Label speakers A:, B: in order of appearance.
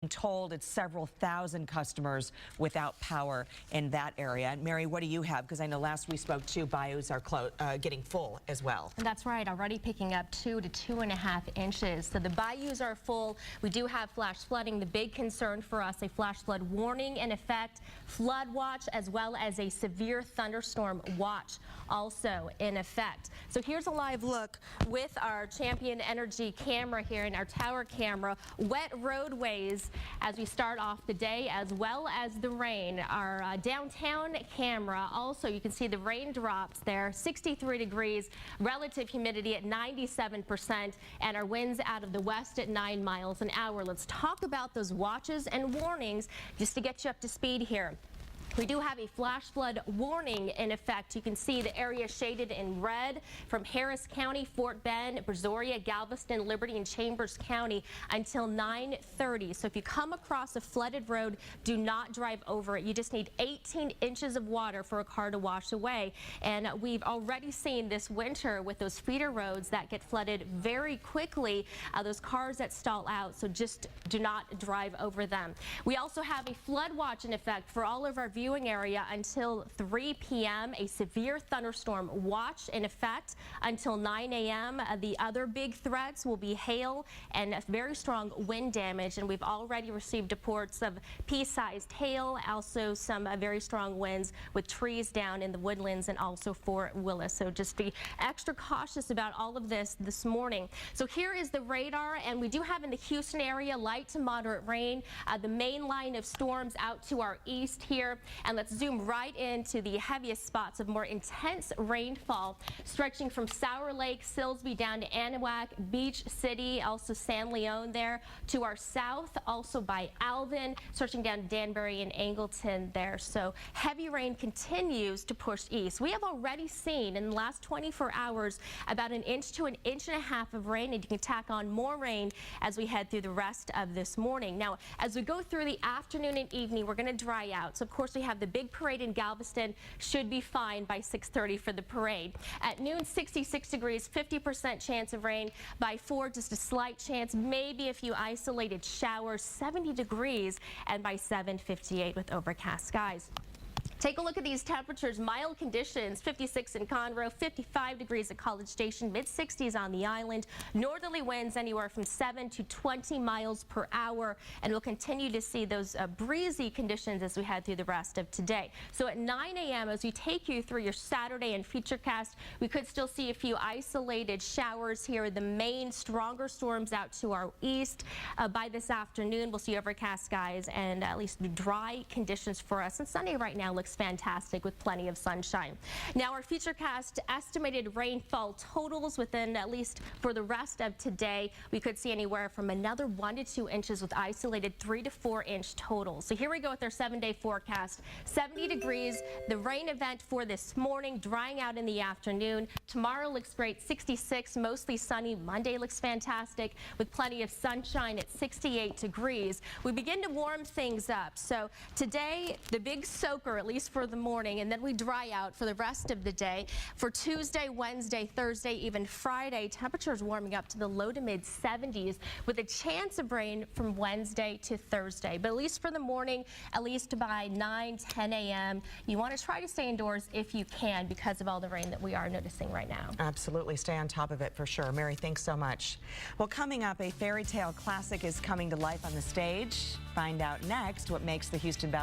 A: told it's several thousand customers without power in that area. And Mary, what do you have? Because I know last we spoke to bayous are getting full as well.
B: That's right, already picking up 2 to 2.5 inches. So the bayous are full. We do have flash flooding. The big concern for us, a flash flood warning in effect, flood watch, as well as a severe thunderstorm watch also in effect. So here's a live look with our Champion Energy camera here and our tower camera. Wet roadways as we start off the day, as well as the rain. Our downtown camera, also you can see the raindrops there, 63 degrees, relative humidity at 97%, and our winds out of the west at 9 miles an hour. Let's talk about those watches and warnings just to get you up to speed here. We do have a flash flood warning in effect. You can see the area shaded in red from Harris County, Fort Bend, Brazoria, Galveston, Liberty, and Chambers County until 9:30. So if you come across a flooded road, do not drive over it. You just need 18 inches of water for a car to wash away. And we've already seen this winter with those feeder roads that get flooded very quickly, those cars that stall out. So just do not drive over them. We also have a flood watch in effect for all of our viewing area until 3 p.m. A severe thunderstorm watch in effect until 9 a.m. The other big threats will be hail and very strong wind damage, and we've already received reports of pea-sized hail, also some very strong winds with trees down in the woodlands and also Fort Willis. So just be extra cautious about all of this morning. So here is the radar, and we do have in the Houston area light to moderate rain. The main line of storms out to our east here. And let's zoom right into the heaviest spots of more intense rainfall, stretching from Sour Lake, Silsbee down to Anahuac, Beach City, also San Leon there to our south, also by Alvin, stretching down Danbury and Angleton there. So heavy rain continues to push east. We have already seen in the last 24 hours about 1 inch to 1.5 inches of rain, and you can tack on more rain as we head through the rest of this morning. Now, as we go through the afternoon and evening, we're going to dry out. So of course we have the big parade in Galveston, should be fine by 6:30 for the parade. At noon, 66 degrees, 50% chance of rain. By 4, just a slight chance, maybe a few isolated showers, 70 degrees, and by 7, 58 with overcast skies. Take a look at these temperatures. Mild conditions, 56 in Conroe, 55 degrees at College Station, mid-60s on the island. Northerly winds anywhere from 7 to 20 miles per hour, and we'll continue to see those breezy conditions as we head through the rest of today. So at 9 a.m. as we take you through your Saturday and Futurecast, we could still see a few isolated showers here. The main stronger storms out to our east. By this afternoon, we'll see overcast skies and at least dry conditions for us. And Sunday right now looks fantastic with plenty of sunshine. Now our Futurecast estimated rainfall totals within at least for the rest of today. We could see anywhere from another 1 to 2 inches with isolated 3 to 4 inch totals. So here we go with our 7-day forecast. 70 degrees, the rain event for this morning, drying out in the afternoon. Tomorrow looks great, 66, mostly sunny. Monday looks fantastic with plenty of sunshine at 68 degrees. We begin to warm things up. So today, the big soaker, at least for the morning, and then we dry out for the rest of the day. For Tuesday, Wednesday, Thursday, even Friday, temperatures warming up to the low to mid 70s with a chance of rain from Wednesday to Thursday. But at least for the morning, at least by 9, 10 a.m., you want to try to stay indoors if you can because of all the rain that we are noticing right now.
A: Absolutely. Stay on top of it for sure. Mary, thanks so much. Well, coming up, a fairy tale classic is coming to life on the stage. Find out next what makes the Houston Valley